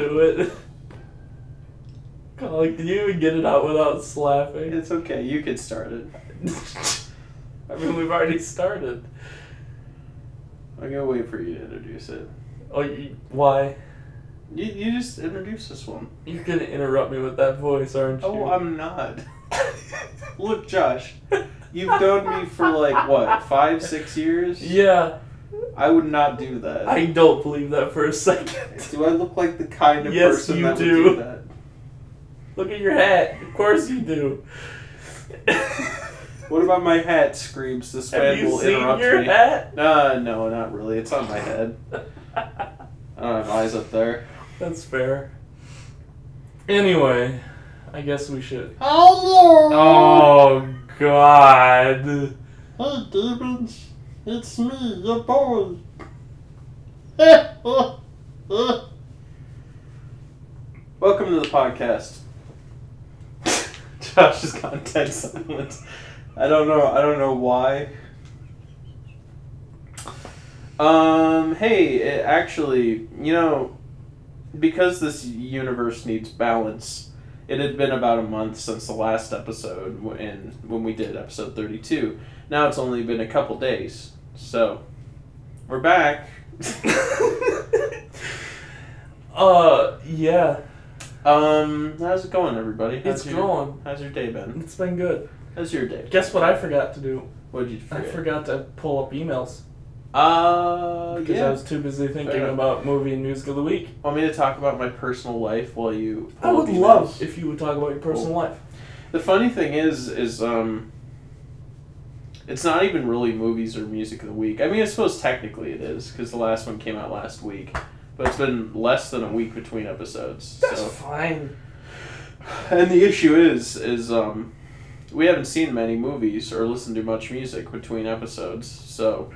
do it. Colin, can you even get it out without laughing? It's okay. You can start it. I mean, we've already started. I'm gonna wait for you to introduce it. Oh, why? You just introduce this one. You're gonna interrupt me with that voice, aren't you? Oh, I'm not. Look, Josh, you've known me for like, what, 5, 6 years? Yeah. I would not do that. I don't believe that for a second. Do I look like the kind of Yes, person you that do. would do that? Look at your hat. Of course you do. What about my hat, Screams? This man will interrupt me. Have you seen your hat? No, not really. It's on my head. I don't have eyes up there. That's fair. Anyway, I guess we should. Hello! Oh, God. Hey, demons. It's me, your boy. Welcome to the podcast. Josh has gone dead silent. I don't know why. Hey, actually, because this universe needs balance, it had been about a month since the last episode when we did episode 32. Now it's only been a couple days. So, we're back. Yeah. How's it going, everybody? How's your day been? It's been good. How's your day? Guess what I forgot to do? What did you forget? I forgot to pull up emails. Because I was too busy thinking about movie and music of the week. Want me to talk about my personal life while you I would love if you would talk about your personal life. The funny thing is it's not even really movies or music of the week. I mean, I suppose technically it is, because the last one came out last week. But it's been less than a week between episodes. That's fine. And the issue is we haven't seen many movies or listened to much music between episodes. So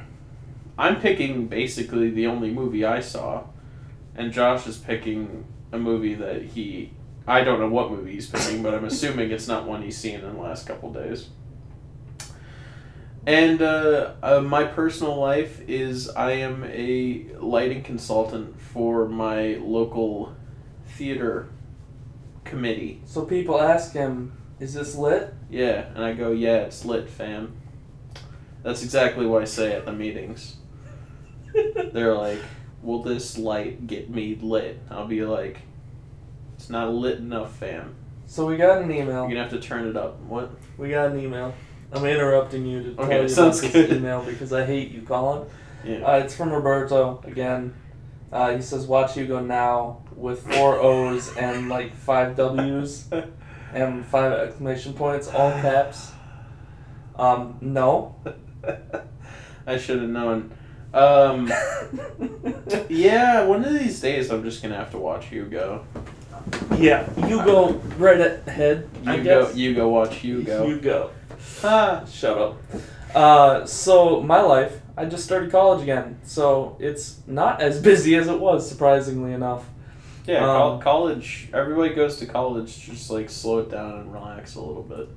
I'm picking basically the only movie I saw. And Josh is picking a movie that I don't know what movie he's picking, but I'm assuming it's not one he's seen in the last couple days. And my personal life is I am a lighting consultant for my local theater committee. So people ask him, is this lit? Yeah, and I go, yeah, it's lit, fam. That's exactly what I say at the meetings. They're like, will this light get me lit? I'll be like, it's not lit enough, fam. So we got an email. You're going to have to turn it up. What? We got an email. I'm interrupting you to tell you about sounds this good. email because I hate you, Colin. Yeah. It's from Roberto again. He says, "Watch Hugo now" with 4 O's and like 5 W's and 5 exclamation points, all caps. No. I should have known. Yeah, one of these days I'm just gonna have to watch Hugo. Yeah, you go right ahead. You go watch Hugo. You go. Ah. Shut up. So my life, I just started college again, so it's not as busy as it was, surprisingly enough. Yeah, college. Everybody goes to college. Just like slow it down and relax a little bit.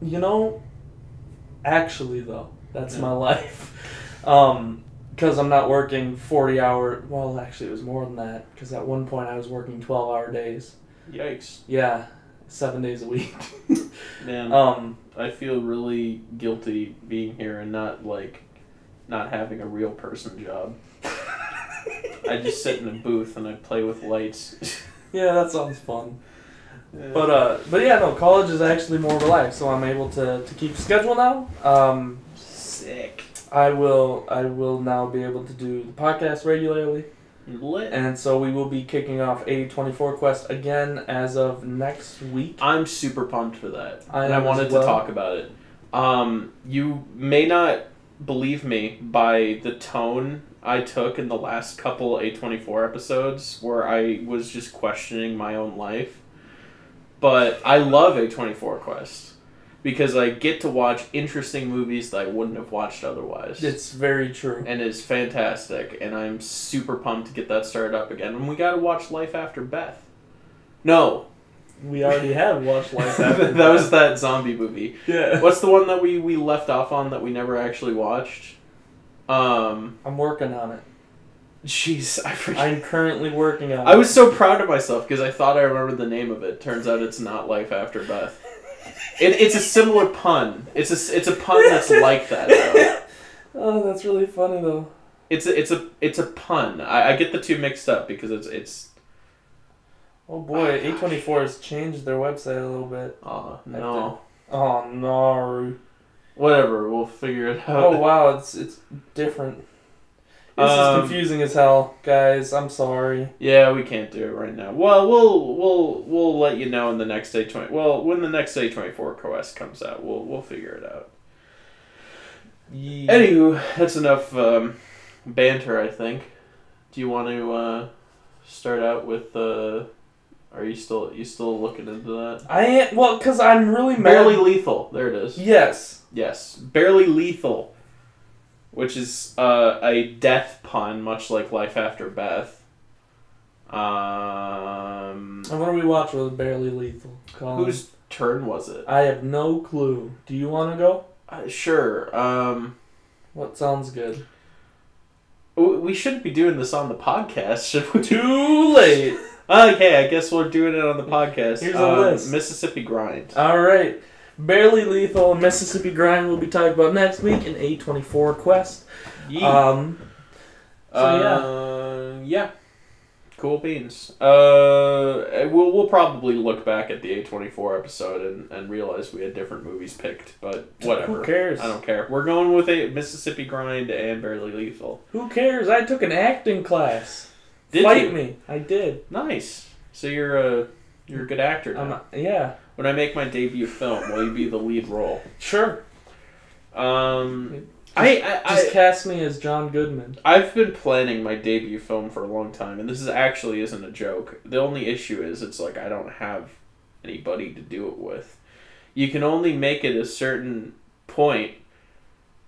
Actually though, that's my life. Because I'm not working 40-hour. Well, actually, it was more than that. Because at one point I was working 12-hour days. Yikes. Yeah, 7 days a week. Man, I feel really guilty being here and not having a real person job. I just sit in a booth and I play with lights. Yeah, that sounds fun. Yeah. But yeah, no, college is actually more relaxed, so I'm able to keep schedule now. Sick. I will now be able to do the podcast regularly. Lit. And so we will be kicking off 8024 Quest again as of next week. I'm super pumped for that. I wanted to talk about it. You may not believe me by the tone I took in the last couple A24 episodes where I was just questioning my own life. But I love A24 Quest. Because I get to watch interesting movies that I wouldn't have watched otherwise. It's very true. And it's fantastic. And I'm super pumped to get that started up again. And we gotta watch Life After Beth. No. We already have watched Life After Beth. That was that zombie movie. Yeah. What's the one that we left off on that we never actually watched? I'm working on it. Jeez, I forget. I'm currently working on it. I was so proud of myself because I thought I remembered the name of it. Turns out it's not Life After Beth. It's a similar pun. It's a pun that's like that though. Oh, that's really funny though. It's a pun. I get the two mixed up because it's. Oh boy, A24 has changed their website a little bit. Oh no. Oh no. Whatever, we'll figure it out. Oh wow, it's different. This is confusing as hell, guys. I'm sorry. Yeah, we can't do it right now. Well, we'll let you know in the next A20. Well, when the next A24 quest comes out, we'll figure it out. Yeah. Anywho, that's enough banter, I think. Do you want to start out with Are you still looking into that? I am, well, because I'm really mad. Barely Lethal. There it is. Yes. Yes. Barely Lethal. Which is a death pun, much like Life After Beth. And what do we watch with Barely Lethal? Colin? Whose turn was it? I have no clue. Do you want to go? Sure. What sounds good? We shouldn't be doing this on the podcast, should we? Too late. Okay, I guess we're doing it on the podcast. Here's a list. Mississippi Grind. All right. Barely Lethal and Mississippi Grind we'll be talking about next week in A24 Quest. Yeah. Yeah. Cool beans. We'll probably look back at the A24 episode and realize we had different movies picked, but whatever. Who cares? I don't care. We're going with a Mississippi Grind and Barely Lethal. Who cares? I took an acting class. Did Fight you? me. I did. Nice. So you're a good actor now. Yeah. When I make my debut film, will you be the lead role? Sure. Just cast me as John Goodman. I've been planning my debut film for a long time, and this actually isn't a joke. The only issue is it's like I don't have anybody to do it with. You can only make it a certain point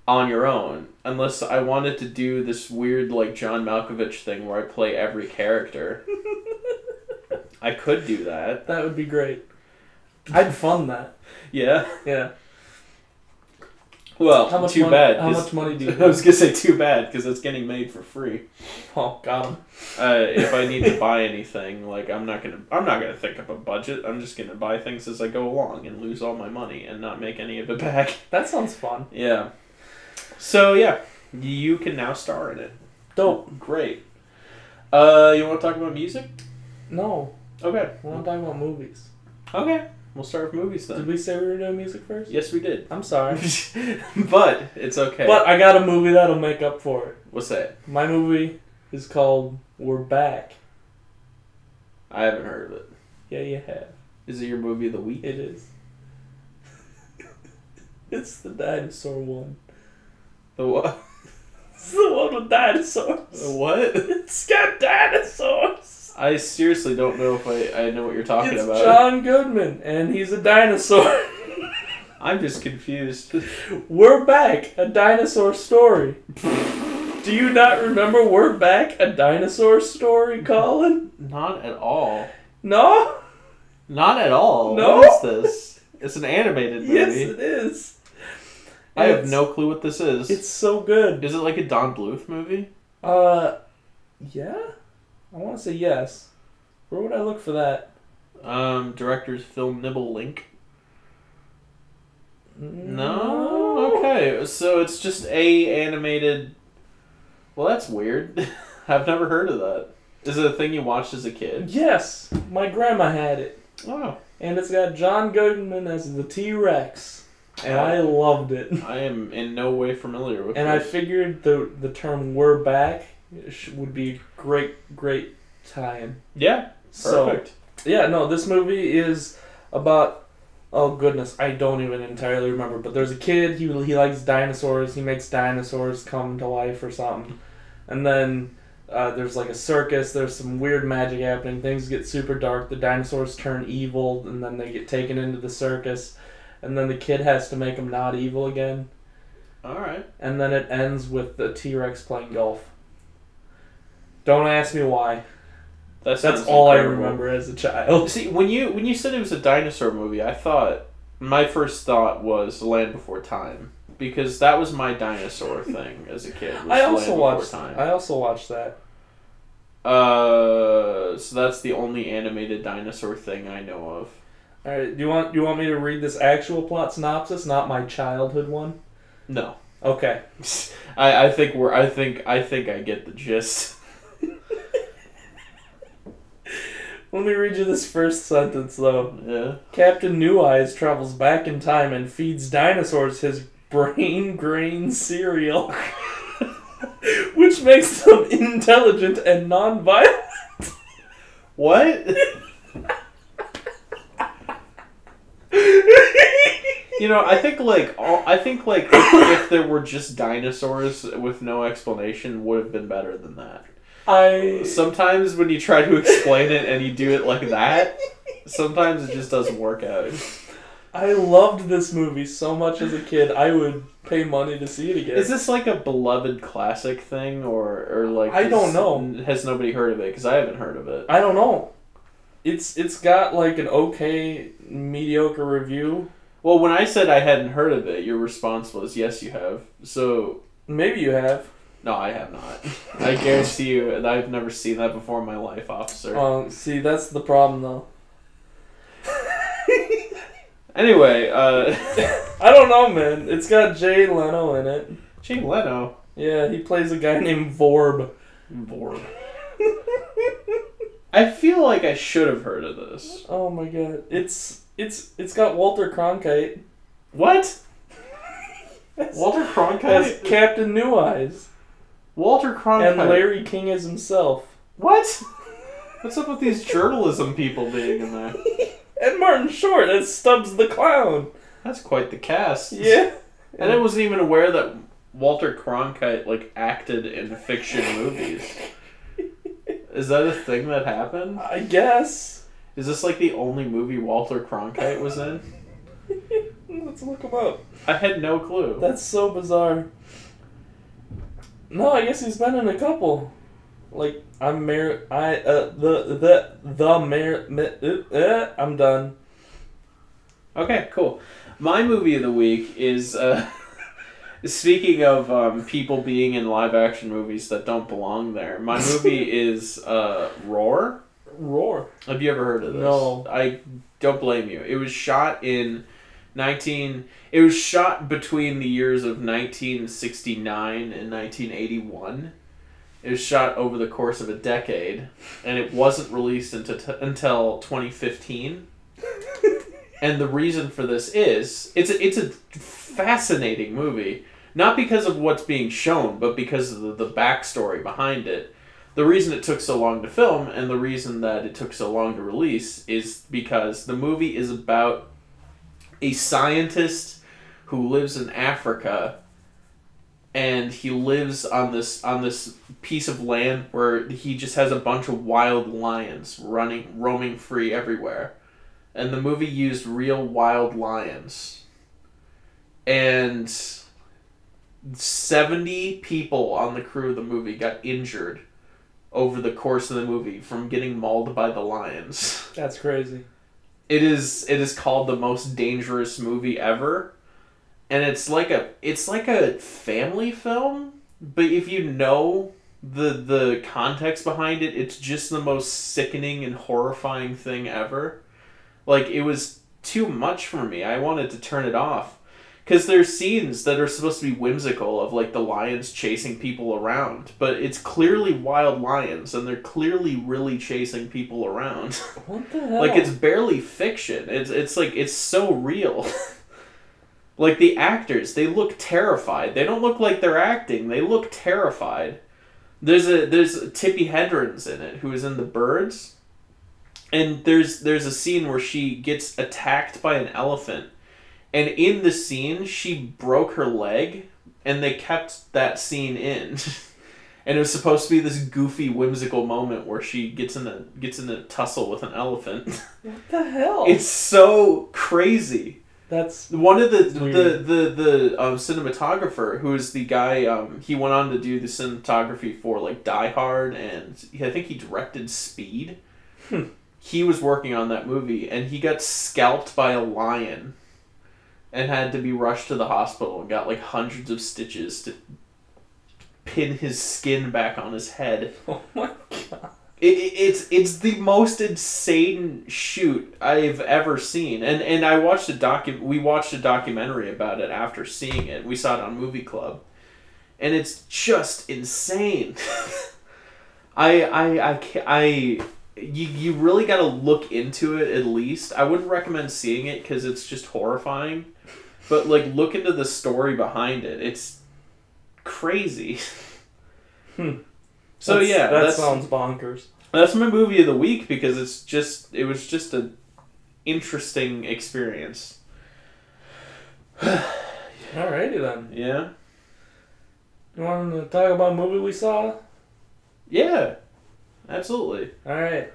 on your own, unless I wanted to do this weird like John Malkovich thing where I play every character. I could do that. That would be great. I'd fund that. Yeah? Yeah. Well, bad. How much money do you I was going to say too bad, because it's getting made for free. Oh, got him. If I need to buy anything, like, I'm not gonna think up a budget. I'm just going to buy things as I go along and lose all my money and not make any of it back. That sounds fun. Yeah. So, yeah. You can now star in it. Dope. Great. You want to talk about music? No. Okay. I want to talk about movies. Okay. We'll start with movies then. Did we say we were doing music first? Yes, we did. I'm sorry. But it's okay. But I got a movie that'll make up for it. What's that? My movie is called We're Back. I haven't heard of it. Yeah, you have. Is it your movie of the week? It is. It's the dinosaur one. The what? It's the one with dinosaurs. The what? It's got dinosaurs. I seriously don't know if I know what you're talking about. It's John Goodman, and he's a dinosaur. I'm just confused. We're Back, a dinosaur story. Do you not remember We're Back, a dinosaur story, Colin? Not at all. No? Not at all. No? What is this? It's an animated movie. Yes, it is. I have no clue what this is. It's so good. Is it like a Don Bluth movie? Yeah? I want to say yes. Where would I look for that? Director's Film Nibble Link. No? Okay, so it's just a animated... Well, that's weird. I've never heard of that. Is it a thing you watched as a kid? Yes. My grandma had it. Oh. And it's got John Goodman as the T-Rex. And I loved it. I am in no way familiar with it. And I figured the term "we're back" would be great tie-in. Yeah, perfect. So, yeah, no, this movie is about, oh goodness, I don't even entirely remember, but there's a kid, he likes dinosaurs, he makes dinosaurs come to life or something. And then there's like a circus, there's some weird magic happening, things get super dark, the dinosaurs turn evil, and then they get taken into the circus. And then the kid has to make them not evil again. Alright. And then it ends with the T-Rex playing golf. Don't ask me why. That's all incredible. I remember as a child. See, when you said it was a dinosaur movie, my first thought was Land Before Time. Because that was my dinosaur thing as a kid. I also watched that. So that's the only animated dinosaur thing I know of. All right. Do you want me to read this actual plot synopsis, not my childhood one? No. Okay. I think I get the gist. Let me read you this first sentence, though. Yeah. Captain New Eyes travels back in time and feeds dinosaurs his brain grain cereal, which makes them intelligent and non-violent. What? You know, I think if there were just dinosaurs with no explanation, would have been better than that. Sometimes when you try to explain it and you do it like that, sometimes it just doesn't work out. I loved this movie so much as a kid. I would pay money to see it again. Is this like a beloved classic thing, or like I don't know? Has nobody heard of it? Because I haven't heard of it. I don't know. It's got like an okay, mediocre review. Well, when I said I hadn't heard of it, your response was, yes, you have. So maybe you have. No, I have not. I guarantee you, I've never seen that before in my life, officer. See, that's the problem, though. Anyway, I don't know, man. It's got Jay Leno in it. Jay Leno? Yeah, he plays a guy named Vorb. Vorb. I feel like I should have heard of this. Oh my god. It's got Walter Cronkite. What? Walter Cronkite? As Captain New Eyes. Walter Cronkite. And Larry King as himself. What? What's up with these journalism people being in there? And Martin Short as Stubbs the Clown. That's quite the cast. Yeah. And I wasn't even aware that Walter Cronkite, like, acted in fiction movies. Is that a thing that happened? I guess. Is this, like, the only movie Walter Cronkite was in? Let's look him up. I had no clue. That's so bizarre. No, I guess he's been in a couple. Like, I'm done. Okay, cool. My movie of the week is, speaking of people being in live-action movies that don't belong there, my movie is Roar. Roar. Have you ever heard of this? No. I don't blame you. It was shot It was shot between the years of 1969 and 1981. It was shot over the course of a decade, and it wasn't released until 2015. And the reason for this is, it's a fascinating movie. Not because of what's being shown, but because of the backstory behind it. The reason it took so long to film, and the reason that it took so long to release, is because the movie is about a scientist who lives in Africa, and he lives on this piece of land where he just has a bunch of wild lions roaming free everywhere. And the movie used real wild lions. And 70 people on the crew of the movie got injured over the course of the movie from getting mauled by the lions. That's crazy. It is called the most dangerous movie ever. And it's like a family film, but if you know the context behind it, it's just the most sickening and horrifying thing ever. Like, it was too much for me. I wanted to turn it off. Because there's scenes that are supposed to be whimsical of, like, the lions chasing people around. But it's clearly wild lions, and they're clearly really chasing people around. What the hell? Like, it's barely fiction. It's like, it's so real. Like, the actors, they look terrified. They don't look like they're acting. They look terrified. There's Tippi Hedren's in it, who is in The Birds. And there's a scene where she gets attacked by an elephant. And in the scene, she broke her leg, and they kept that scene in. And it was supposed to be this goofy, whimsical moment where she gets in a tussle with an elephant. What the hell? It's so crazy. That's one of the cinematographer, who is the guy, he went on to do the cinematography for, like, Die Hard, and I think he directed Speed. He was working on that movie, and he got scalped by a lion and had to be rushed to the hospital and got, like, hundreds of stitches pin his skin back on his head. Oh my god. It's the most insane shoot I've ever seen, and I watched we watched a documentary about it after seeing it. We saw it on Movie Club, and it's just insane. You really got to look into it at least. I wouldn't recommend seeing it because it's just horrifying, but like look into the story behind it. It's crazy. So that sounds bonkers. That's my movie of the week because it was just an interesting experience. Alrighty then. Yeah. You want to talk about a movie we saw? Yeah, absolutely. Alright.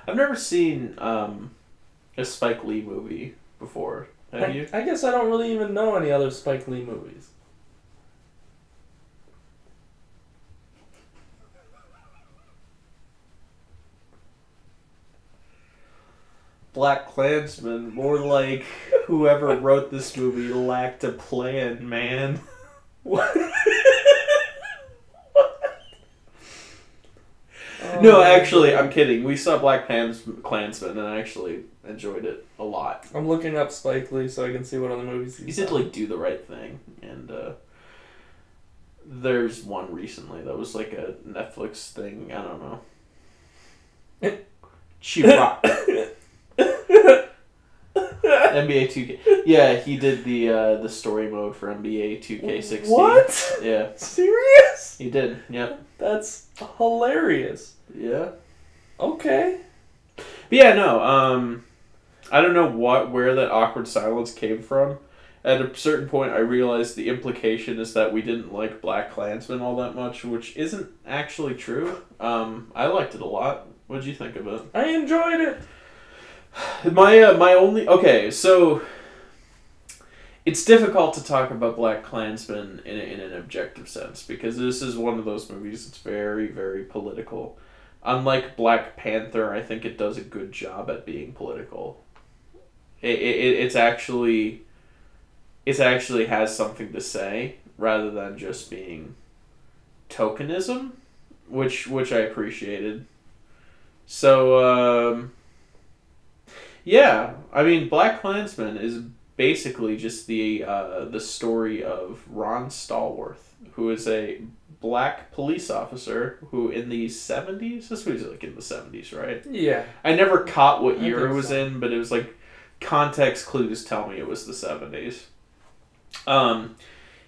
I've never seen a Spike Lee movie before. Have you? I guess I don't really even know any other Spike Lee movies. Black Klansman, more like whoever wrote this movie lacked a plan, man. What? No, actually, I'm kidding. We saw Black Klansman, and I actually enjoyed it a lot. I'm looking up Spike Lee so I can see what other movies He did like Do the Right Thing, and there's one recently that was like a Netflix thing. I don't know. Chirac. NBA 2K. Yeah, he did the story mode for NBA 2K16. What? Yeah. Serious? He did. Yep. That's hilarious. Yeah. Okay. But yeah, no. I don't know where that awkward silence came from. At a certain point, I realized the implication is that we didn't like Black Klansman all that much, which isn't actually true. I liked it a lot. What did you think of it? I enjoyed it. My only so it's difficult to talk about Black Klansman in an objective sense because this is one of those movies that's very, very political. Unlike Black Panther, I think it does a good job at being political. It actually has something to say rather than just being tokenism, which I appreciated. So yeah, I mean Black Klansman is basically just the story of Ron Stallworth, who is a black police officer who in the 70s, this was like in the 70s, right? Yeah. I never caught what year it was so. in, but it was like context clues tell me it was the 70s.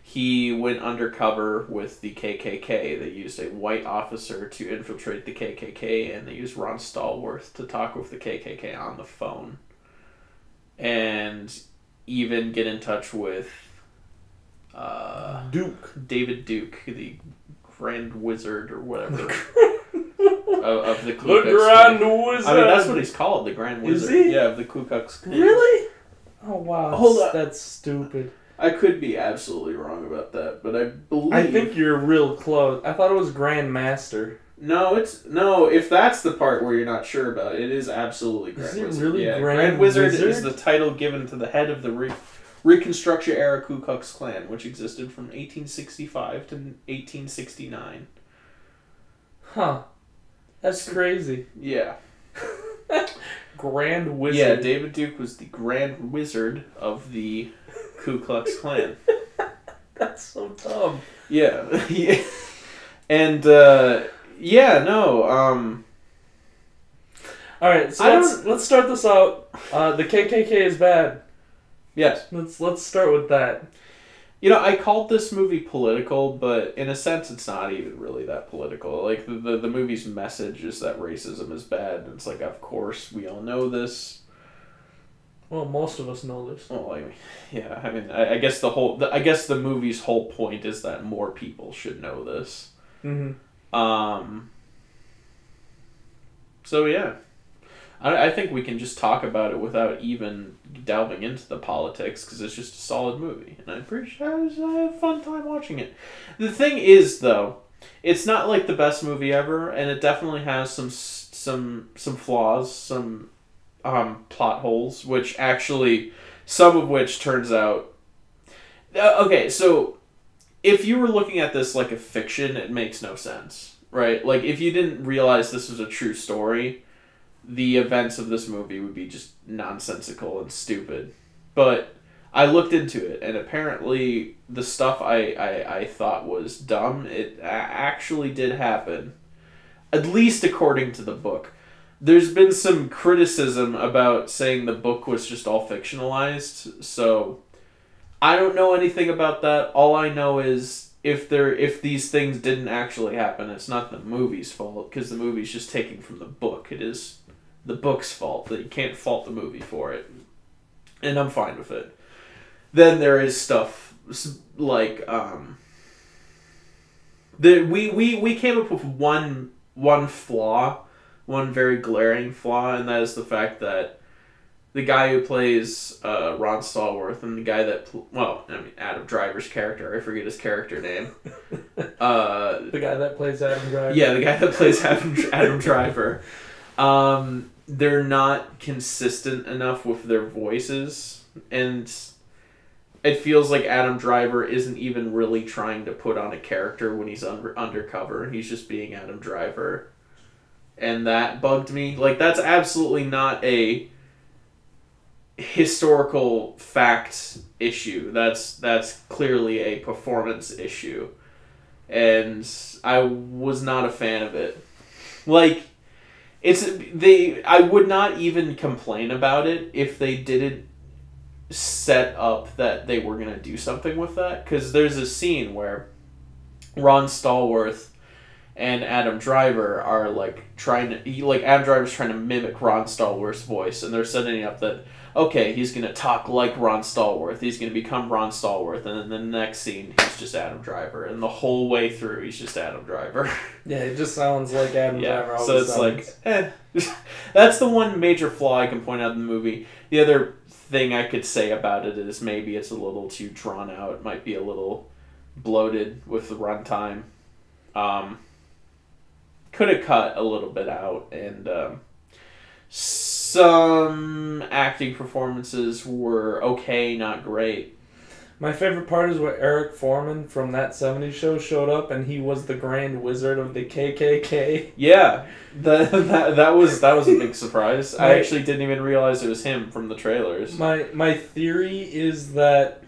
He went undercover with the KKK. They used a white officer to infiltrate the KKK, and they used Ron Stallworth to talk with the KKK on the phone. And even get in touch with David Duke, the Grand Wizard or whatever of the Ku Klux Grand Klan. Wizard. I mean, that's what he's called, the Grand Wizard. Is he? Yeah, of the Ku Klux Klan. Really? Oh wow. Hold on. That's stupid. I could be absolutely wrong about that, but I believe. I think you're real close. I thought it was Grand Master. No, if that's the part where you're not sure about it, it is absolutely Grand Wizard. Is it really yeah, Grand Wizard Wizard? is the title given to the head of the Reconstruction era Ku Klux Klan, which existed from 1865 to 1869. Huh. That's crazy. Yeah. Grand Wizard. Yeah, David Duke was the Grand Wizard of the Ku Klux Klan. That's so dumb. Yeah. Yeah. And, yeah, no, Alright, so let's start this out. The KKK is bad. Yes. Let's start with that. You know, I called this movie political, but in a sense it's not even really that political. Like, the movie's message is that racism is bad, and it's like, of course, we all know this. Well, most of us know this. Well, yeah, I mean, I guess the movie's whole point is that more people should know this. Mm-hmm. So yeah. I think we can just talk about it without even delving into the politics, because it's just a solid movie, and I'm pretty sure I had a fun time watching it. The thing is, though, it's not like the best movie ever, and it definitely has some flaws, some plot holes, which actually, some of which turns out... okay, so if you were looking at this like a fiction, it makes no sense, right? Like, if you didn't realize this was a true story, the events of this movie would be just nonsensical and stupid. But I looked into it, and apparently the stuff I thought was dumb, it actually did happen. At least according to the book. There's been some criticism about saying the book was just all fictionalized, so I don't know anything about that. All I know is if these things didn't actually happen, it's not the movie's fault, because the movie's just taking from the book. It is the book's fault, that you can't fault the movie for it. And I'm fine with it. Then there is stuff like we came up with one flaw, one very glaring flaw, and that is the fact that the guy who plays Ron Stallworth and the guy that Adam Driver's character, I forget his character name. The guy that plays Adam Driver. Yeah, the guy that plays Adam Driver. They're not consistent enough with their voices, and it feels like Adam Driver isn't even really trying to put on a character when he's undercover. He's just being Adam Driver. And that bugged me. Like, that's absolutely not a historical fact issue. That's clearly a performance issue. And I was not a fan of it. Like, I would not even complain about it if they didn't set up that they were going to do something with that. Because there's a scene where Ron Stallworth and Adam Driver are Adam Driver's trying to mimic Ron Stallworth's voice, and they're setting up that, okay, he's going to talk like Ron Stallworth, he's going to become Ron Stallworth, and then the next scene, he's just Adam Driver, and the whole way through, he's just Adam Driver. Yeah, it just sounds like Adam Driver. So it's like, that's the one major flaw I can point out in the movie. The other thing I could say about it is maybe it's a little too drawn out, it might be a little bloated with the runtime. Could have cut a little bit out, and some acting performances were okay, not great. My favorite part is where Eric Foreman from That 70s Show showed up, and he was the Grand Wizard of the KKK. Yeah, that was a big surprise. I actually didn't even realize it was him from the trailers. My theory is that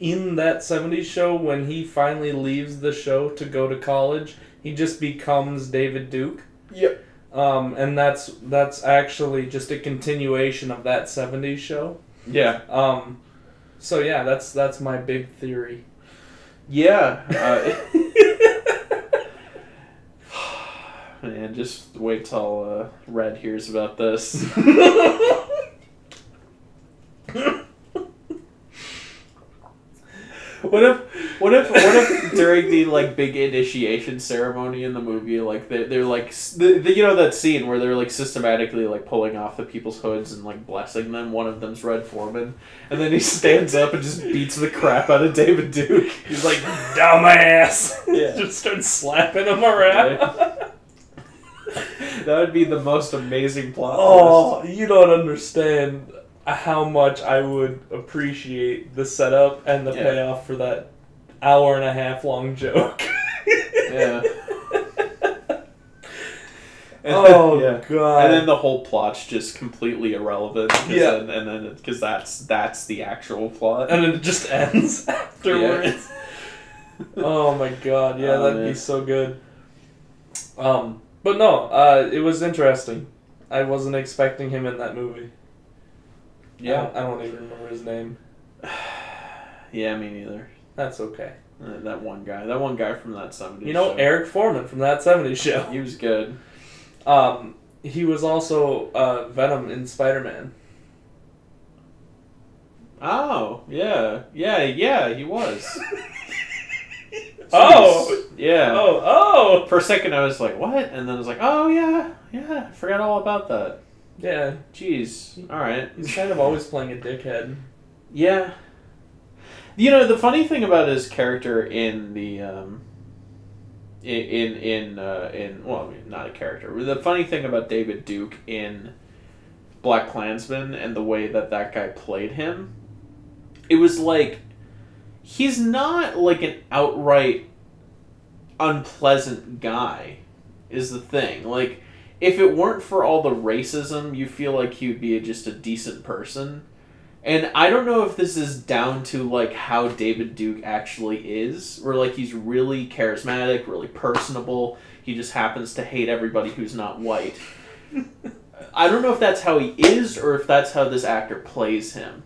in That 70s Show, when he finally leaves the show to go to college, he just becomes David Duke. Yep. And that's actually just a continuation of That 70s Show. Yeah. So yeah, that's my big theory. Yeah. Man, just wait till Red hears about this. What if during the big initiation ceremony in the movie, they're like you know that scene where they're systematically pulling off the people's hoods and blessing them. One of them's Red Foreman, and then he stands up and just beats the crap out of David Duke. He's like, dumbass. Yeah. Just starts slapping him around. Right. That would be the most amazing plot. Oh, you don't understand how much I would appreciate the setup and the payoff for that hour-and-a-half long joke. Yeah. Oh, yeah. God. And then the whole plot's just completely irrelevant. Yeah. And then because that's the actual plot. And then it just ends afterwards. Yeah. Oh, my God. Yeah, that'd be so good. But no, it was interesting. I wasn't expecting him in that movie. Yeah. I don't even remember his name. Yeah, me neither. That's okay. That one guy from That 70s You know, Show. Eric Foreman from That 70s Show. He was good. He was also Venom in Spider-Man. Oh, yeah. Yeah, he was. Oh! Yeah. Oh! For a second I was like, what? And then I was like, oh, yeah, I forgot all about that. Yeah. Jeez. All right. He's kind of always playing a dickhead. Yeah. You know, the funny thing about his character in the well, I mean, not a character. The funny thing about David Duke in Black Klansman and the way that guy played him, it was like he's not like an outright unpleasant guy, is the thing. Like, if it weren't for all the racism, you feel like he would be just a decent person. And I don't know if this is down to, like, how David Duke actually is, where, like, he's really charismatic, really personable. He just happens to hate everybody who's not white. I don't know if that's how he is, or if that's how this actor plays him.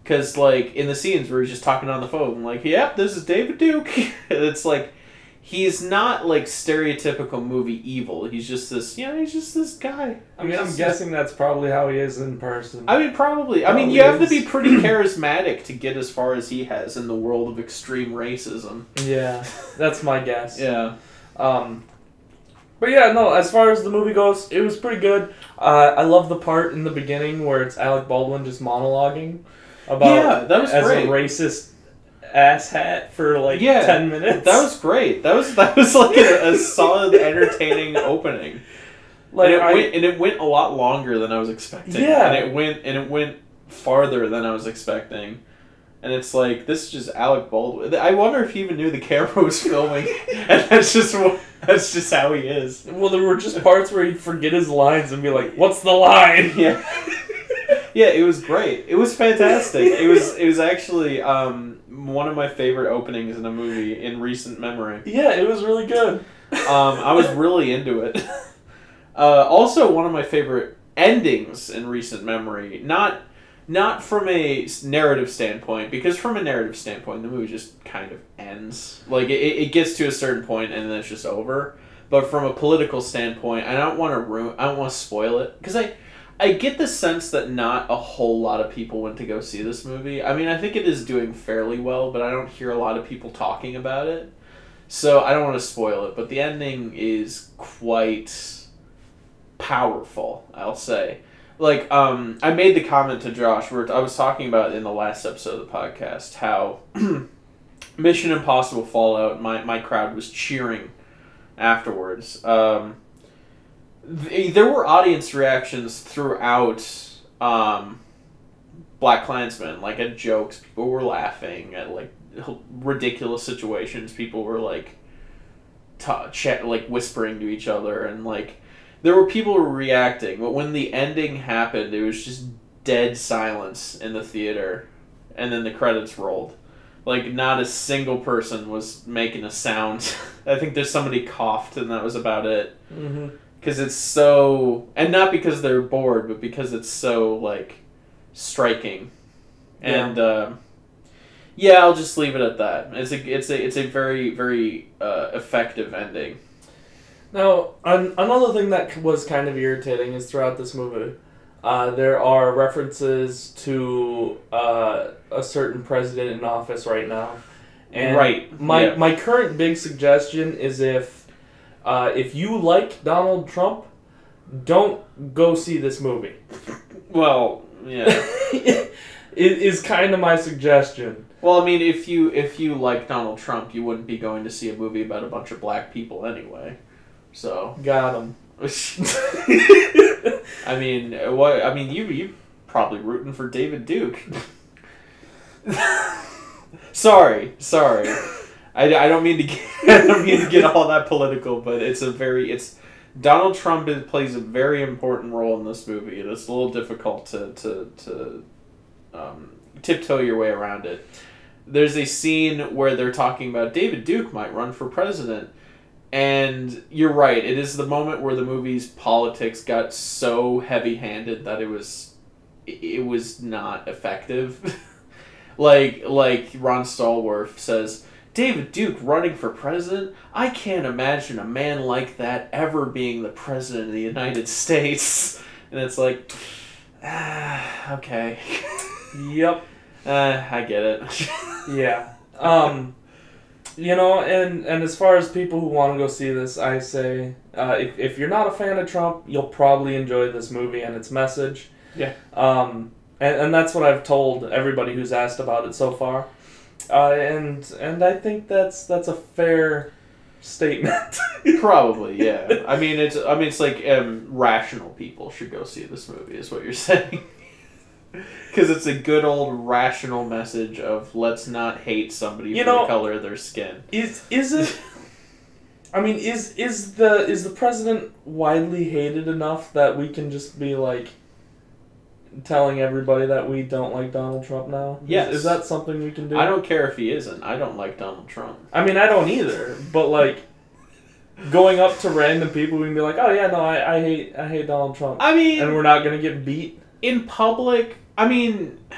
Because, like, in the scenes where he's just talking on the phone, like, yep, this is David Duke. And it's like, he's not, like, stereotypical movie evil. He's just this, he's just this guy. I mean, I'm guessing that's probably how he is in person. I mean, probably. I mean, you have to be pretty charismatic to get as far as he has in the world of extreme racism. Yeah, that's my guess. Yeah. But yeah, no, as far as the movie goes, it was pretty good. I love the part in the beginning where it's Alec Baldwin just monologuing about that was as great. a racist asshat for like 10 minutes. That was great. That was like a solid, entertaining opening. Like, and it went a lot longer than I was expecting. Yeah. And it went farther than I was expecting. And it's like, this is just Alec Baldwin. I wonder if he even knew the camera was filming. And that's just how he is. Well, there were just parts where he'd forget his lines and be like, "What's the line?" Yeah. Yeah, it was great. It was fantastic. It was actually one of my favorite openings in a movie in recent memory. Yeah, it was really good. I was really into it. Also, one of my favorite endings in recent memory. Not from a narrative standpoint, because from a narrative standpoint, the movie just kind of ends. Like, it gets to a certain point and then it's just over. But from a political standpoint, I don't want to spoil it, because I get the sense that not a whole lot of people went to go see this movie. I mean, I think it is doing fairly well, but I don't hear a lot of people talking about it. So I don't want to spoil it, but the ending is quite powerful, I'll say. Like, I made the comment to Josh, where I was talking about in the last episode of the podcast, how Mission Impossible Fallout, my crowd was cheering afterwards. There were audience reactions throughout Black Klansman, like at jokes, people were laughing at like ridiculous situations, people were like whispering to each other, and like there were people who were reacting, but when the ending happened, it was just dead silence in the theater, and then the credits rolled. Like, not a single person was making a sound. I think there's somebody coughed, and that was about it. Mm-hmm. Because it's so... And not because they're bored, but because it's so, like, striking. And, I'll just leave it at that. It's a very, very effective ending. Now, another thing that was kind of irritating is throughout this movie, there are references to a certain president in office right now. And right. My current big suggestion is if you like Donald Trump, don't go see this movie. Well, yeah. It is kind of my suggestion. Well, I mean, if you like Donald Trump, you wouldn't be going to see a movie about a bunch of black people anyway. So got him. I mean, what? I mean, you probably rooting for David Duke. Sorry. I don't mean to get all that political, but Donald Trump plays a very important role in this movie, and it's a little difficult to tiptoe your way around it. There's a scene where they're talking about David Duke might run for president. And you're right, it is the moment where the movie's politics got so heavy-handed that it was not effective. like Ron Stallworth says, David Duke running for president? I can't imagine a man like that ever being the president of the United States. And it's like, okay. Yep. I get it. Yeah. You know, and as far as people who want to go see this, I say, if you're not a fan of Trump, you'll probably enjoy this movie and its message. Yeah. And that's what I've told everybody who's asked about it so far. And I think that's a fair statement. Probably, yeah. I mean, it's like rational people should go see this movie, is what you're saying. Because it's a good old rational message of let's not hate somebody for the color of their skin. Is it? I mean, is the president widely hated enough that we can just be like telling everybody that we don't like Donald Trump now? Yes. Is that something we can do? I don't care if he isn't. I don't like Donald Trump. I mean, I don't either. But like, going up to random people, we can be like, oh yeah, no, I hate Donald Trump. I mean, and we're not gonna get beat. In public, maybe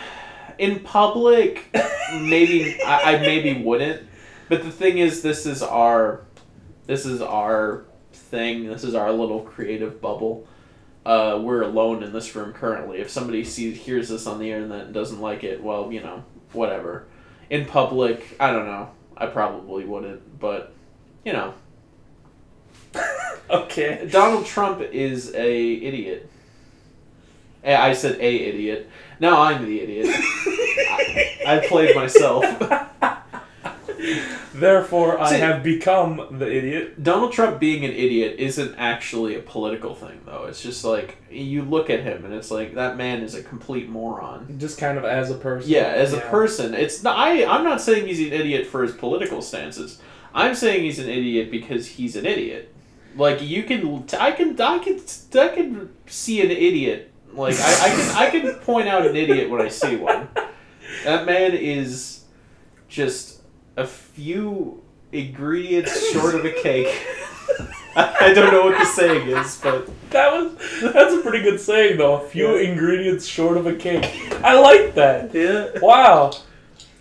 I maybe wouldn't. But the thing is, this is our thing. This is our little creative bubble. We're alone in this room currently. If somebody hears this on the internet and doesn't like it, well, you know, whatever. In public, I don't know. I probably wouldn't, but you know. Okay. Donald Trump is a idiot. I said a idiot. Now I'm the idiot. I played myself. Therefore, I have become the idiot. Donald Trump being an idiot isn't actually a political thing, though. It's just like, you look at him and it's like, that man is a complete moron. Just kind of as a person. Yeah, as a person. It's not, I'm not saying he's an idiot for his political stances. I'm saying he's an idiot because he's an idiot. Like, I can see an idiot. Like, I can point out an idiot when I see one. That man is just a few ingredients short of a cake. I don't know what the saying is, but that's a pretty good saying though. A few ingredients short of a cake. I like that. Yeah. Wow.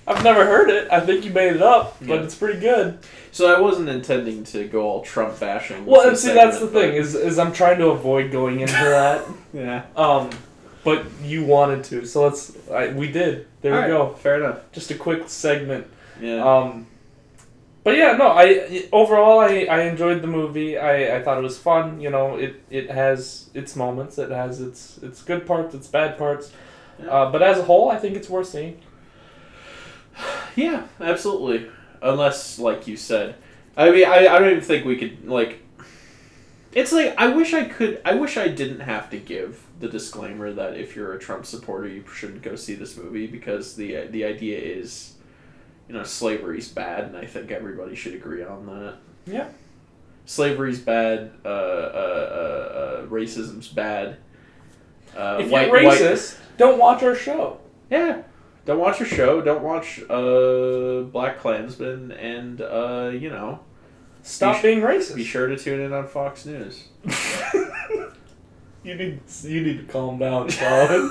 I've never heard it. I think you made it up, but it's pretty good. So I wasn't intending to go all Trump bashing. Well, and see, that's the thing is I'm trying to avoid going into that. Yeah. But you wanted to, so we did. There we go. Fair enough. Just a quick segment. Yeah. But yeah, no. Overall I enjoyed the movie. I thought it was fun. You know, it has its moments. It has its good parts, its bad parts. Yeah. But as a whole, I think it's worth seeing. Yeah, absolutely. Unless, like you said, I mean, I don't even think we could like. It's like I wish I didn't have to give the disclaimer that if you're a Trump supporter, you shouldn't go see this movie because the idea is, you know, slavery's bad, and I think everybody should agree on that. Yeah. Slavery's bad. Racism's bad. If you're racist, don't watch our show. Yeah. Don't watch your show. Don't watch Black Klansman, and you know, stop being racist. Be sure to tune in on Fox News. You need to calm down, Colin.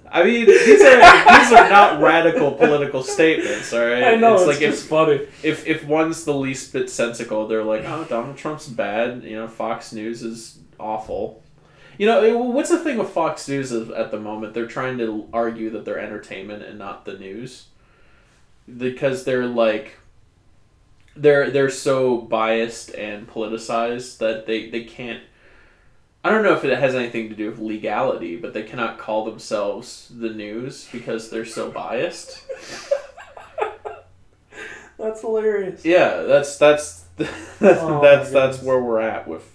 I mean, these are not radical political statements, all right? I know, it's like just funny. If one's the least bit sensical, they're like, oh, Donald Trump's bad. You know, Fox News is awful. You know, what's the thing with Fox News at the moment? They're trying to argue that they're entertainment and not the news. Because they're like... They're so biased and politicized that they can't... I don't know if it has anything to do with legality, but they cannot call themselves the news because they're so biased. That's hilarious. Yeah, that's where we're at with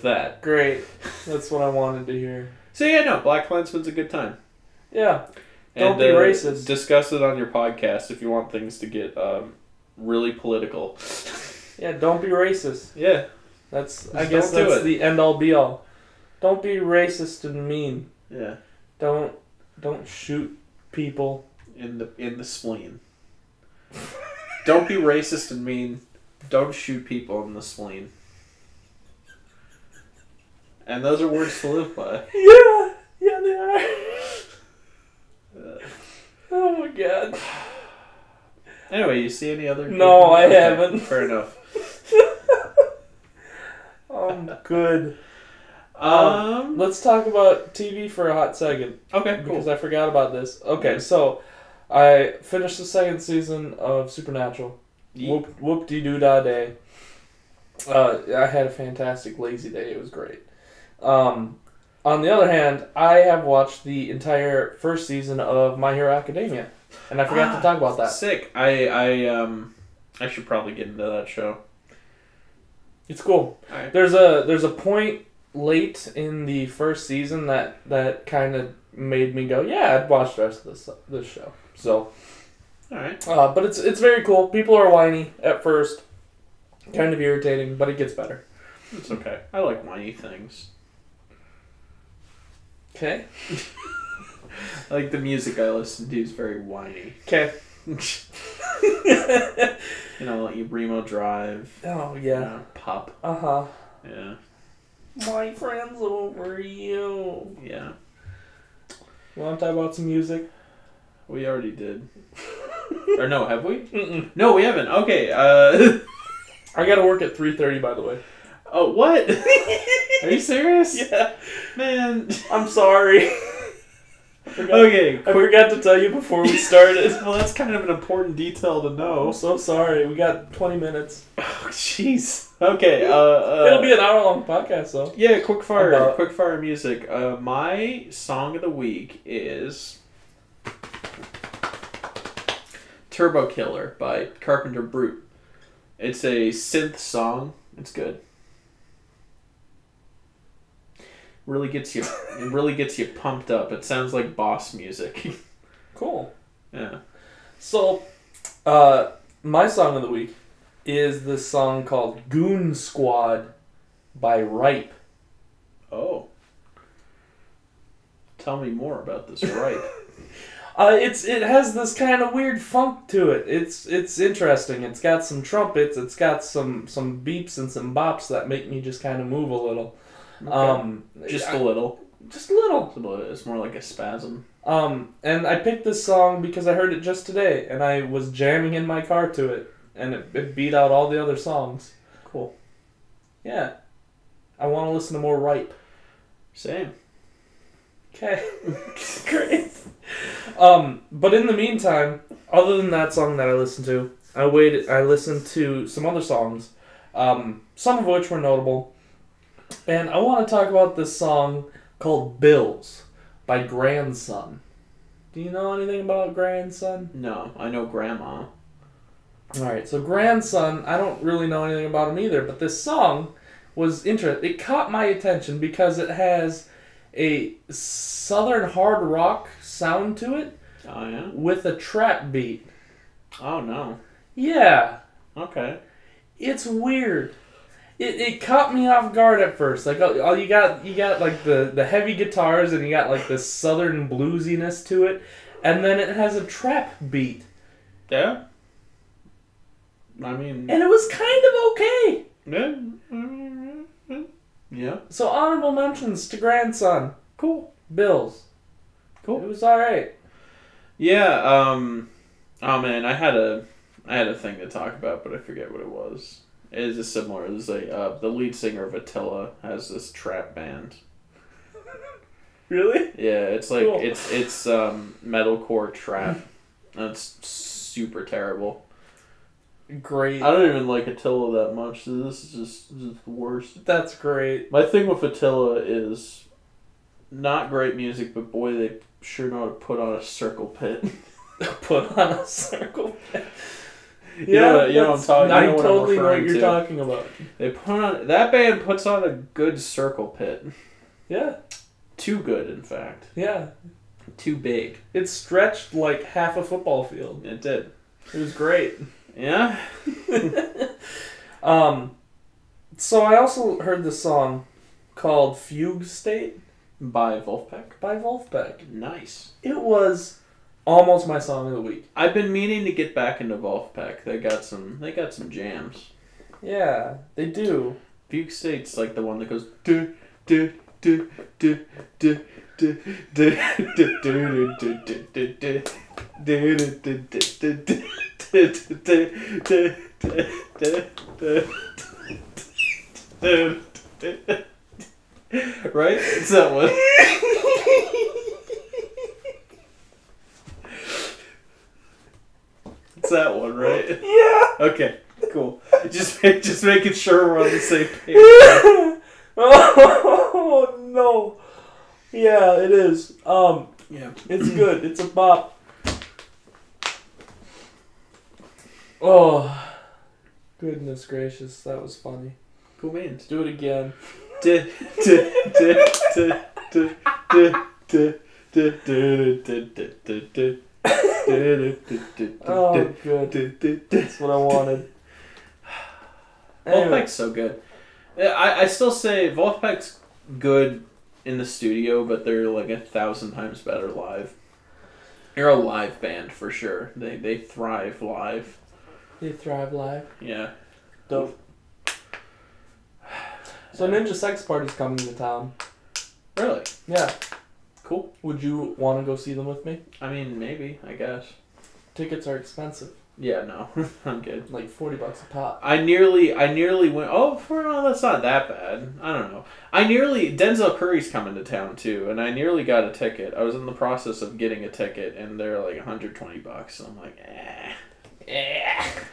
that. Great. That's what I wanted to hear. So yeah, no, Black Klansman's a good time. Yeah. Don't be racist. Discuss it on your podcast if you want things to get really political. Yeah, don't be racist. Yeah. I guess that's the end all be all. Don't be racist and mean. Yeah. Don't shoot people in the spleen. Don't be racist and mean. Don't shoot people in the spleen. And those are words to live by. Yeah, they are. Oh my god. Anyway, you see any other? No, I haven't. Fair enough. Good. Let's talk about TV for a hot second. Okay, cool. Because I forgot about this. Okay, so I finished the second season of Supernatural. Whoop-de-doo-da-day. I had a fantastic lazy day. It was great. On the other hand, I have watched the entire first season of My Hero Academia, and I forgot to talk about that. Sick. I should probably get into that show. It's cool. Right. There's a point late in the first season that kind of made me go, yeah, I'd watch the rest of this show. So, all right. But it's very cool. People are whiny at first, kind of irritating, but it gets better. It's okay. I like whiny things. Okay. Like the music I listen to is very whiny. Okay. You know, like Remo Drive. Oh, yeah. You know, Pop. Uh-huh. Yeah. My friend's over you. Yeah. You want to talk about some music? We already did. Or no, have we? Mm-mm. No, we haven't. Okay, I gotta work at 3:30, by the way. Oh, what? Are you serious? Yeah. Man. I'm sorry. Okay. I forgot to tell you before we started. Well, that's kind of an important detail to know. I'm so sorry. We got 20 minutes. Oh, jeez. Okay. It'll be an hour-long podcast, though. Yeah, quick fire music. My song of the week is Turbo Killer by Carpenter Brute. It's a synth song. It's good. It really gets you pumped up. It sounds like boss music. Cool. Yeah. So, my song of the week is this song called Goon Squad by Ripe. Oh. Tell me more about this Ripe. It has this kind of weird funk to it. It's interesting. It's got some trumpets. It's got some beeps and some bops that make me just kind of move a little. Okay. Just a little. Just a little. It's more like a spasm. And I picked this song because I heard it just today, and I was jamming in my car to it, and it beat out all the other songs. Cool. Yeah. I want to listen to more Ripe. Same. Okay. Great. But in the meantime, other than that song that I listened to, I listened to some other songs, some of which were notable. And I want to talk about this song called Bills by Grandson. Do you know anything about Grandson? No, I know Grandma. Alright, so Grandson, I don't really know anything about him either, but this song was interesting. It caught my attention because it has a southern hard rock sound to it. Oh, yeah? With a trap beat. Oh, no. Yeah. Okay. It's weird. It caught me off guard at first. Like, oh, you got like the heavy guitars and you got like this southern bluesiness to it, and then it has a trap beat. Yeah. I mean, and it was kind of okay. Yeah. So honorable mentions to Grandson. Cool. Bills. Cool. It was all right. Yeah. Oh man, I had a thing to talk about, but I forget what it was. It is a similar. It was the lead singer of Attila has this trap band. Really? Yeah, it's like cool. it's metalcore trap. That's super terrible. Great. I don't even like Attila that much, so this is just the worst. That's great. My thing with Attila is not great music, but boy, they sure know how to put on a circle pit. Put on a circle pit. You know what I'm talking. I totally know what you're talking about. They put on that band puts on a good circle pit. Yeah. Too good, in fact. Yeah. Too big. It stretched like half a football field. It did. It was great. Yeah. So I also heard this song called Fugue State by Wolfpack. By Wolfpack. Nice. It was almost my song of the week. I've been meaning to get back into Wolfpack. They got some jams. Yeah, they do. Fugue State's like the one that goes do do do do do do do do do do do. Right? It's that one. right? Yeah. Okay, cool. Just making sure we're on the same page. Oh no. Yeah, it is. Yeah. It's good. It's a bop. Oh, goodness gracious, that was funny. Cool beans. Do it again. Oh, good. That's what I wanted. Wolfpack's so good. I still say Wolfpack's good in the studio, but they're like 1,000 times better live. They're a live band for sure. They thrive live. They thrive live. Yeah. Dope. So Ninja Sex Party's coming to town. Really? Yeah. Cool. Would you want to go see them with me? I mean, maybe, I guess. Tickets are expensive. Yeah, no. I'm good. Like $40 a pop. I nearly went, well, that's not that bad. I don't know. Denzel Curry's coming to town too, and I nearly got a ticket. I was in the process of getting a ticket, and they're like $120. I'm like,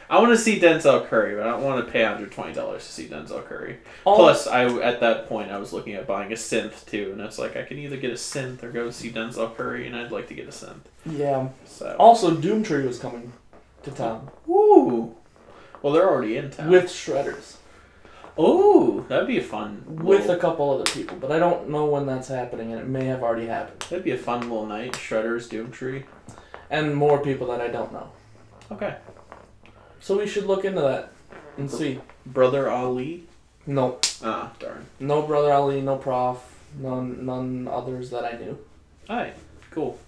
I want to see Denzel Curry, but I don't want to pay $120 to see Denzel Curry. Plus, at that point, I was looking at buying a synth too, and it's like I can either get a synth or go see Denzel Curry, and I'd like to get a synth. Yeah. So. Also, Doomtree was coming to town. Woo! Well, they're already in town. With Shredders. Oh, that'd be a fun. With a couple other people, but I don't know when that's happening, and it may have already happened. That'd be a fun little night. Shredders, Doomtree. And more people that I don't know. Okay. So we should look into that and see. Brother Ali? No. Ah, darn. No Brother Ali, no Prof, none others that I knew. Alright, cool.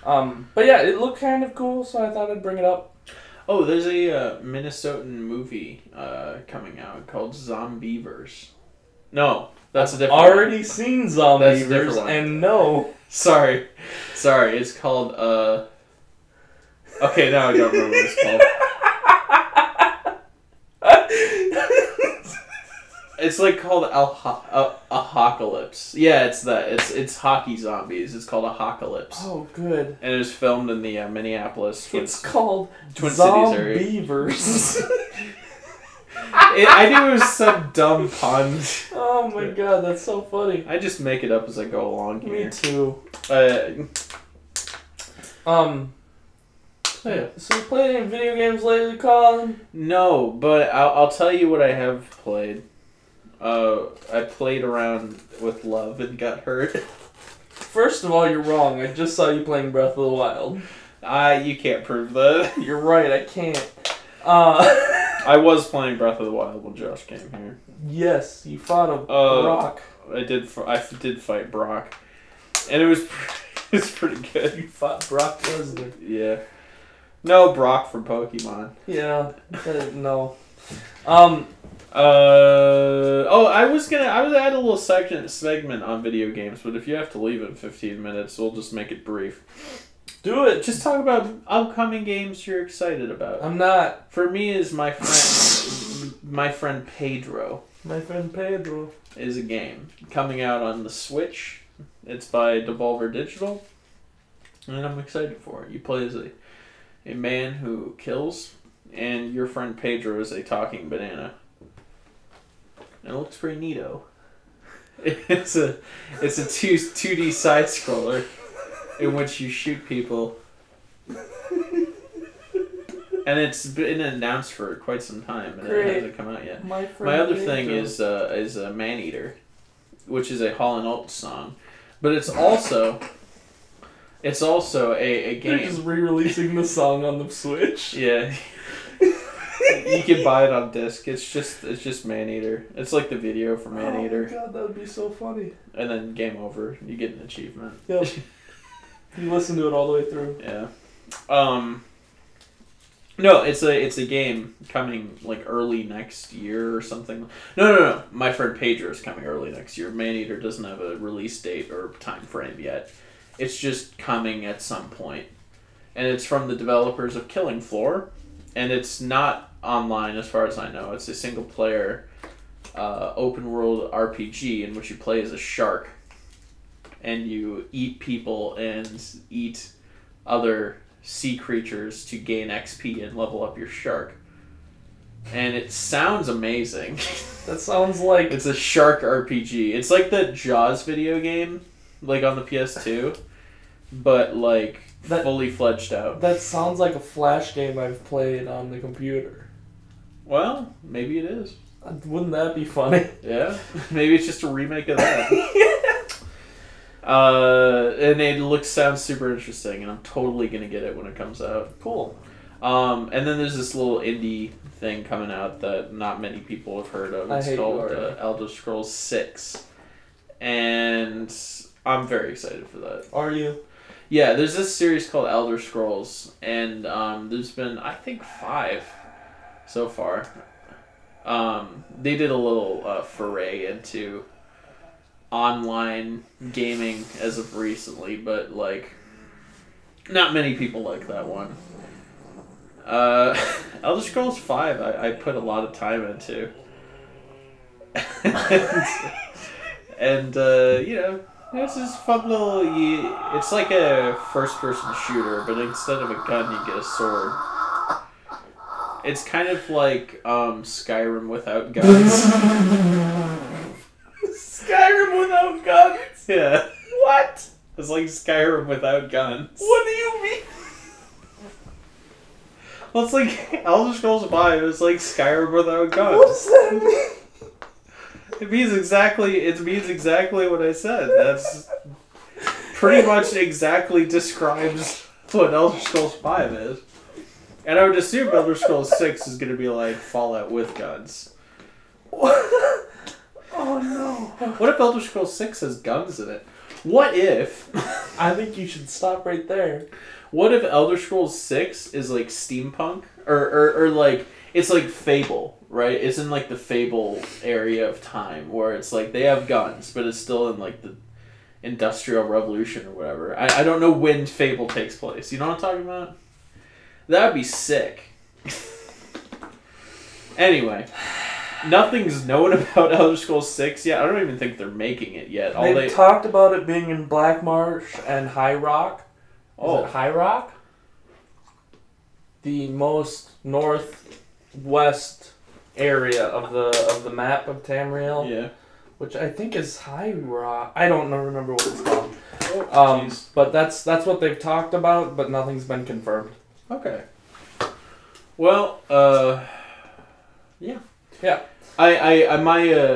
But yeah, it looked kind of cool, so I thought I'd bring it up. Oh, there's a Minnesotan movie coming out called Zombievers. No, that's a different one. Already seen Zombievers, and no. Sorry, it's called, okay, now I don't remember what it's called. It's like called Apocalypse. Yeah, it's that. It's hockey zombies. It's called Apocalypse. Oh, good. And it was filmed in the Minneapolis. It's called Twin Cities area. Zombievers. I knew it was some dumb pun. Oh my god, that's so funny. I just make it up as I go along here. Me too. Yeah. So you played any video games lately, Colin? No, but I'll tell you what I have played. I played around with Love and got hurt. First of all, you're wrong. I just saw you playing Breath of the Wild. You can't prove that. You're right, I can't. I was playing Breath of the Wild when Josh came here. Yes, you fought a Brock. I did fight Brock, and it was pretty good. You fought Brock Lesnar. Yeah. No, Brock from Pokemon. Yeah. No. I was add a little segment on video games, but if you have to leave in 15 minutes, we'll just make it brief. Do it. Just talk about upcoming games you're excited about. I'm not. For me, is my friend Pedro. My friend Pedro is a game coming out on the Switch. It's by Devolver Digital, and I'm excited for it. You play as a man who kills, and your friend Pedro is a talking banana. And it looks pretty neato. It's a 2D side scroller in which you shoot people. And it's been announced for quite some time, and it hasn't come out yet. My other thing is a Maneater, which is a Hall & Oates song, but it's also a game. They're just re-releasing the song on the Switch. Yeah. You can buy it on disc. It's just Maneater. It's like the video for Maneater. Oh my god, that would be so funny. And then game over. You get an achievement. Yep. You listen to it all the way through. Yeah. No, it's a game coming like early next year or something. No. My friend Pedro is coming early next year. Maneater doesn't have a release date or time frame yet. It's just coming at some point. And it's from the developers of Killing Floor. And it's not online as far as I know. It's a single player open world RPG in which you play as a shark. And you eat people and eat other sea creatures to gain XP and level up your shark. And it sounds amazing. That sounds like... It's a shark RPG. It's like the Jaws video game, like on the PS2, but like fully fledged out. That sounds like a Flash game I've played on the computer. Well, maybe it is. Wouldn't that be funny? Yeah, maybe it's just a remake of that. And it sounds super interesting, and I'm totally gonna get it when it comes out. Cool. And then there's this little indie thing coming out that not many people have heard of. It's called Elder Scrolls 6. And I'm very excited for that. Are you? Yeah, there's this series called Elder Scrolls, and there's been, I think, 5 so far. They did a little foray into online gaming as of recently, but, like, not many people like that one. Elder Scrolls 5, I put a lot of time into. and you know, it's this fun little... It's like a first-person shooter, but instead of a gun, you get a sword. It's kind of like Skyrim without guns. Skyrim without guns? Yeah. What? It's like Skyrim without guns. What do you mean? Well, it's like Elder Scrolls 5 is like Skyrim without guns. What does that mean? It means exactly what I said. That's pretty much exactly describes what Elder Scrolls 5 is. And I would assume Elder Scrolls 6 is going to be like Fallout with guns. What? Oh no. What if Elder Scrolls 6 has guns in it? What if... I think you should stop right there. What if Elder Scrolls 6 is like steampunk? Or like, it's like Fable, right? It's in like the Fable area of time where it's like they have guns, but it's still in like the Industrial Revolution or whatever. I don't know when Fable takes place. You know what I'm talking about? That'd be sick. Anyway, nothing's known about Elder Scrolls 6 yet. I don't even think they're making it yet. They've talked about it being in Black Marsh and High Rock. Is it High Rock? The most northwest area of the map of Tamriel. Yeah. Which I think is High Rock. I don't remember what it's called. Oh, but that's what they've talked about, but nothing's been confirmed. Okay. Well, yeah. Yeah.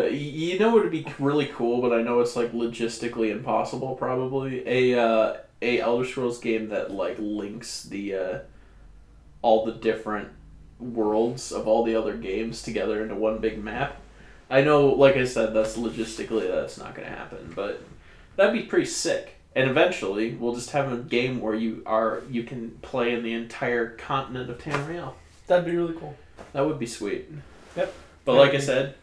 You know what would be really cool, but I know it's like logistically impossible probably. A Elder Scrolls game that like links the all the different worlds of all the other games together into one big map. I know, like I said, that's not going to happen, but that'd be pretty sick. And eventually, we'll just have a game where you can play in the entire continent of Tamriel. That'd be really cool. That would be sweet. Yep. But like I said,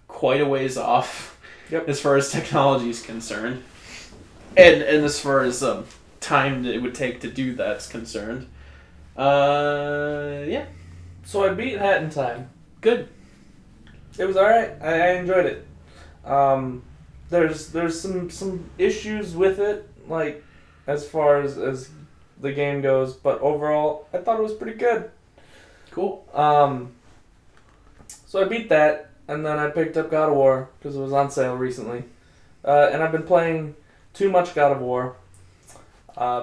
quite a ways off. Yep. As far as technology is concerned, and as far as time that it would take to do that's concerned. Yeah. So I beat Hat in Time. Good. It was alright. I enjoyed it. There's some issues with it, like as far as the game goes, but overall I thought it was pretty good. Cool. So I beat that, and then I picked up God of War because it was on sale recently, and I've been playing too much God of War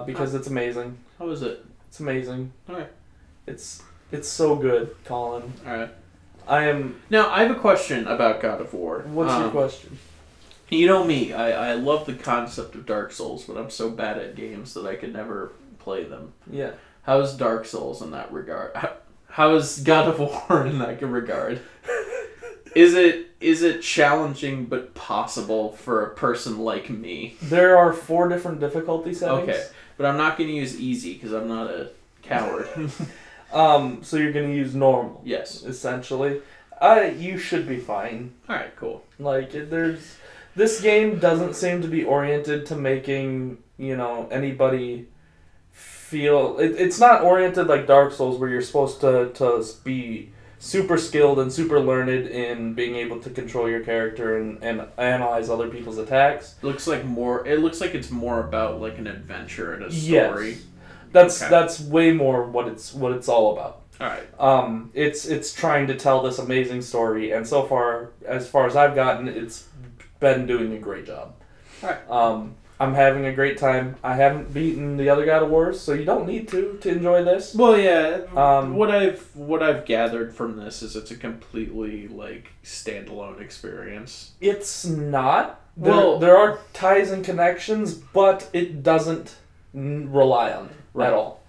because it's amazing. How is it? It's amazing. Alright. It's so good, Colin. Alright. Now I have a question about God of War. What's your question? You know me, I love the concept of Dark Souls, but I'm so bad at games that I could never play them. Yeah. How is Dark Souls in that regard? How is God of War in that regard? Is it challenging but possible for a person like me? There are 4 different difficulty settings. Okay, but I'm not going to use easy because I'm not a coward. So you're going to use normal. Yes. Essentially. You should be fine. Alright, cool. Like, this game doesn't seem to be oriented to making, anybody feel... It's not oriented like Dark Souls where you're supposed to be super skilled and super learned in being able to control your character and analyze other people's attacks. It looks like it's more about like an adventure and a story. Yes. That's way more what it's all about. Alright. It's trying to tell this amazing story, and so far as I've gotten, it's been doing a great job. Alright. I'm having a great time. I haven't beaten the other God of Wars, so you don't need to enjoy this. Well, yeah. What I've gathered from this is it's a completely like standalone experience. It's not. There are ties and connections, but it doesn't rely on it at all.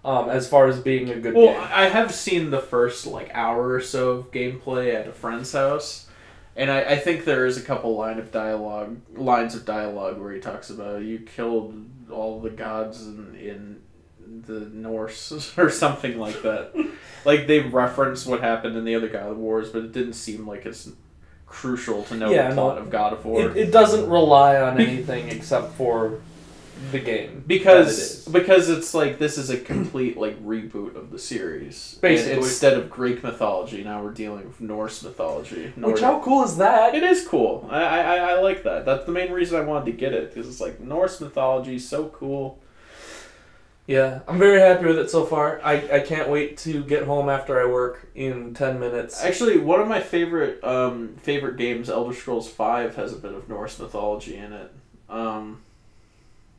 As far as being a good game. I have seen the first like hour or so of gameplay at a friend's house. And I think there is a couple lines of dialogue where he talks about you killed all the gods in the Norse or something like that. Like they reference what happened in the other God of Wars, but it didn't seem like it's crucial to know the plot of God of War. It doesn't rely on anything except for the game because it's like this is a complete like reboot of the series. Basically, and instead of Greek mythology, now we're dealing with Norse mythology. Which how cool is that? It is cool. I like that. That's the main reason I wanted to get it because it's like Norse mythology is so cool. Yeah, I'm very happy with it so far. I can't wait to get home after I work in 10 minutes. Actually, one of my favorite games, Elder Scrolls V, has a bit of Norse mythology in it.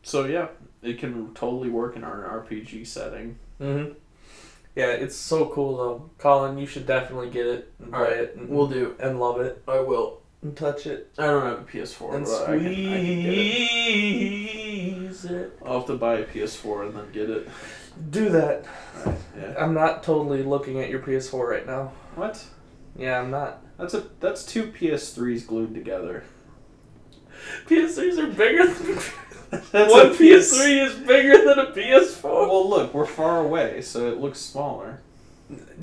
So yeah, it can totally work in our RPG setting. Mm-hmm. Yeah, it's so cool though. Colin, you should definitely get it and play it. And, we'll do. And love it. I will. And touch it. I don't have a PS4, and but squeeze I can get it. I'll have to buy a PS4 and then get it. Do that. Right, yeah. I'm not totally looking at your PS4 right now. What? Yeah, I'm not. That's two PS3s glued together. PS3s are bigger than... One PS3 is bigger than a PS4. Well, look, we're far away, so it looks smaller.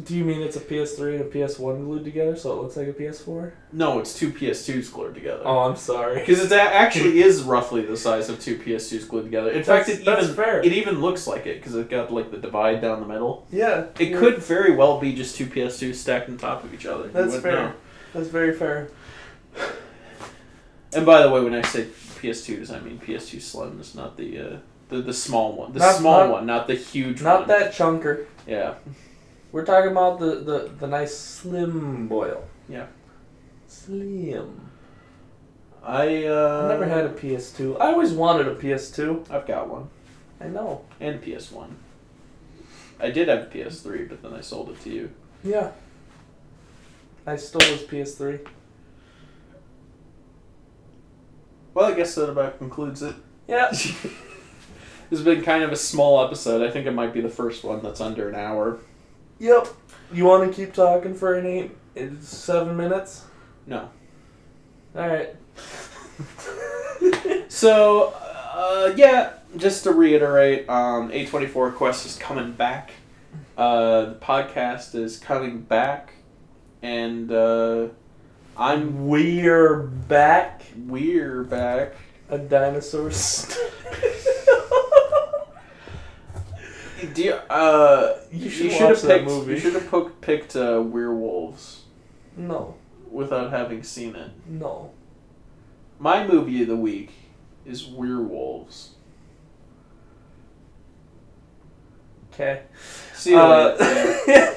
Do you mean it's a PS3 and a PS1 glued together, so it looks like a PS4? No, it's two PS2s glued together. Oh, I'm sorry. Because it actually is roughly the size of two PS2s glued together. In fact, it even looks like it, because it got like the divide down the middle. Yeah. It could very well be just two PS2s stacked on top of each other. That's fair. Know. That's very fair. And by the way, when I say PS2s, I mean PS2 Slims, not the small one. The small one, not the huge one. Not that chunker. Yeah. We're talking about the nice slim boil. Yeah. Slim. I never had a PS2. I always wanted a PS2. I've got one. I know. And PS1. I did have a PS3, but then I sold it to you. Yeah. I stole his PS3. Well, I guess that about concludes it. Yeah. This has been kind of a small episode. I think it might be the first one that's under an hour. Yep. You want to keep talking for 7 minutes? No. Alright. So, yeah, just to reiterate, A24 Quest is coming back. The podcast is coming back. And, We're back. We're back. A dinosaur. Do you should have picked Werewolves. No. Without having seen it. No. My movie of the week is Werewolves. Okay. See you later.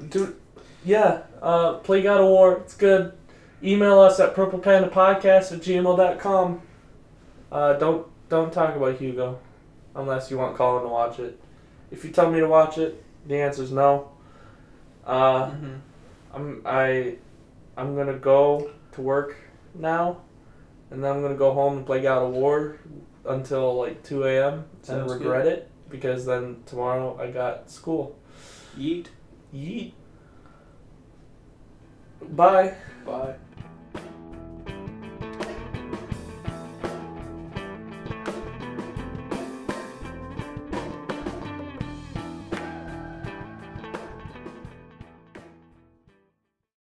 Dude, yeah. Play God of War. It's good. Email us at purplepandapodcast@gmail.com. Don't talk about Hugo, unless you want Colin to watch it. If you tell me to watch it, the answer is no. I'm gonna go to work now, and then I'm gonna go home and play God of War until like 2 a.m. and regret it because then tomorrow I got school. Yeet. Yeet. Bye. Bye.